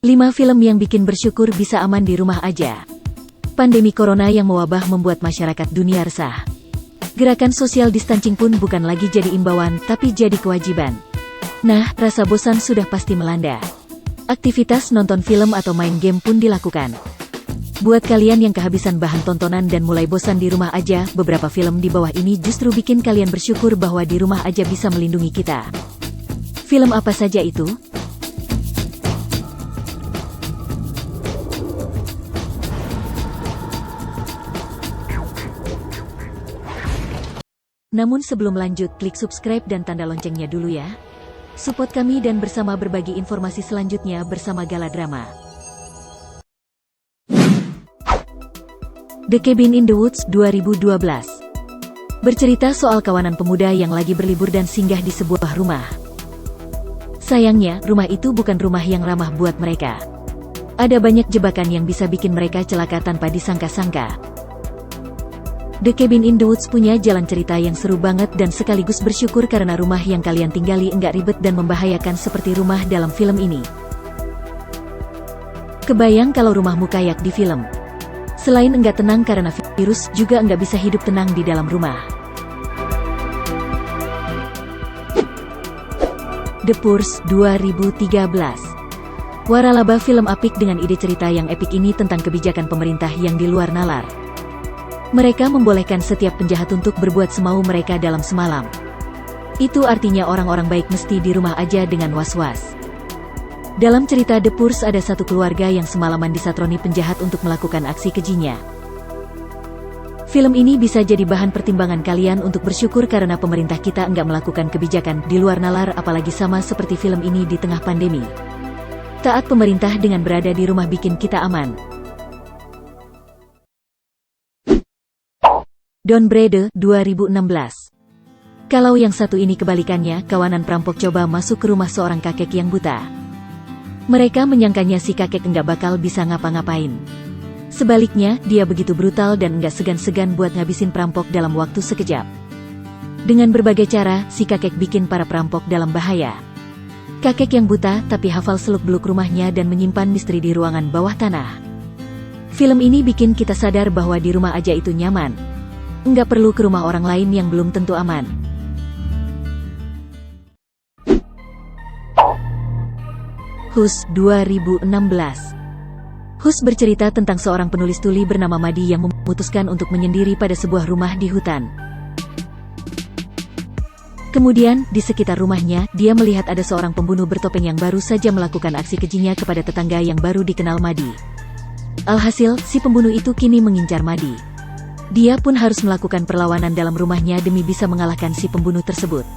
5 film yang bikin bersyukur bisa aman di rumah aja. Pandemi corona yang mewabah membuat masyarakat dunia resah. Gerakan social distancing pun bukan lagi jadi imbauan, tapi jadi kewajiban. Nah, rasa bosan sudah pasti melanda. Aktivitas nonton film atau main game pun dilakukan. Buat kalian yang kehabisan bahan tontonan dan mulai bosan di rumah aja, beberapa film di bawah ini justru bikin kalian bersyukur bahwa di rumah aja bisa melindungi kita. Film apa saja itu? Namun sebelum lanjut, klik subscribe dan tanda loncengnya dulu ya. Support kami dan bersama berbagi informasi selanjutnya bersama Gala Drama. The Cabin in the Woods 2012 bercerita soal kawanan pemuda yang lagi berlibur dan singgah di sebuah rumah. Sayangnya, rumah itu bukan rumah yang ramah buat mereka. Ada banyak jebakan yang bisa bikin mereka celaka tanpa disangka-sangka. The Cabin in the Woods punya jalan cerita yang seru banget dan sekaligus bersyukur karena rumah yang kalian tinggali enggak ribet dan membahayakan seperti rumah dalam film ini. Kebayang kalau rumahmu kayak di film. Selain enggak tenang karena virus, juga enggak bisa hidup tenang di dalam rumah. The Purge 2013. Waralaba film apik dengan ide cerita yang epik ini tentang kebijakan pemerintah yang di luar nalar. Mereka membolehkan setiap penjahat untuk berbuat semau mereka dalam semalam. Itu artinya orang-orang baik mesti di rumah aja dengan was-was. Dalam cerita The Purge ada satu keluarga yang semalaman disatroni penjahat untuk melakukan aksi kejinya. Film ini bisa jadi bahan pertimbangan kalian untuk bersyukur karena pemerintah kita enggak melakukan kebijakan di luar nalar, apalagi sama seperti film ini di tengah pandemi. Taat pemerintah dengan berada di rumah bikin kita aman. Dawn Brede 2016. Kalau yang satu ini kebalikannya, kawanan perampok coba masuk ke rumah seorang kakek yang buta. Mereka menyangkanya si kakek enggak bakal bisa ngapa-ngapain. Sebaliknya, dia begitu brutal dan enggak segan-segan buat ngabisin perampok dalam waktu sekejap. Dengan berbagai cara, si kakek bikin para perampok dalam bahaya. Kakek yang buta tapi hafal seluk-beluk rumahnya dan menyimpan misteri di ruangan bawah tanah. Film ini bikin kita sadar bahwa di rumah aja itu nyaman. Enggak perlu ke rumah orang lain yang belum tentu aman. Hush 2016. Hush bercerita tentang seorang penulis tuli bernama Madi yang memutuskan untuk menyendiri pada sebuah rumah di hutan. Kemudian, di sekitar rumahnya, dia melihat ada seorang pembunuh bertopeng yang baru saja melakukan aksi kejinya kepada tetangga yang baru dikenal Madi. Alhasil, si pembunuh itu kini mengincar Madi. Dia pun harus melakukan perlawanan dalam rumahnya demi bisa mengalahkan si pembunuh tersebut.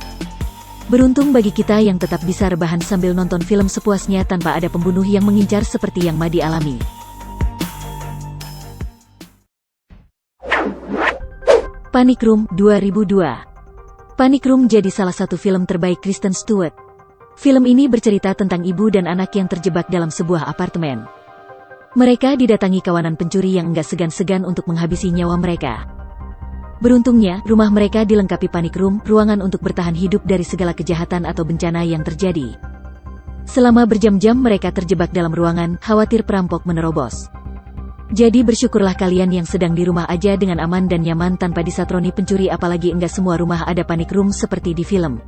Beruntung bagi kita yang tetap bisa rebahan sambil nonton film sepuasnya tanpa ada pembunuh yang mengincar seperti yang Madi alami. Panic Room 2002. Panic Room jadi salah satu film terbaik Kristen Stewart. Film ini bercerita tentang ibu dan anak yang terjebak dalam sebuah apartemen. Mereka didatangi kawanan pencuri yang enggak segan-segan untuk menghabisi nyawa mereka. Beruntungnya, rumah mereka dilengkapi panic room, ruangan untuk bertahan hidup dari segala kejahatan atau bencana yang terjadi. Selama berjam-jam mereka terjebak dalam ruangan, khawatir perampok menerobos. Jadi bersyukurlah kalian yang sedang di rumah aja dengan aman dan nyaman tanpa disatroni pencuri, apalagi enggak semua rumah ada panic room seperti di film.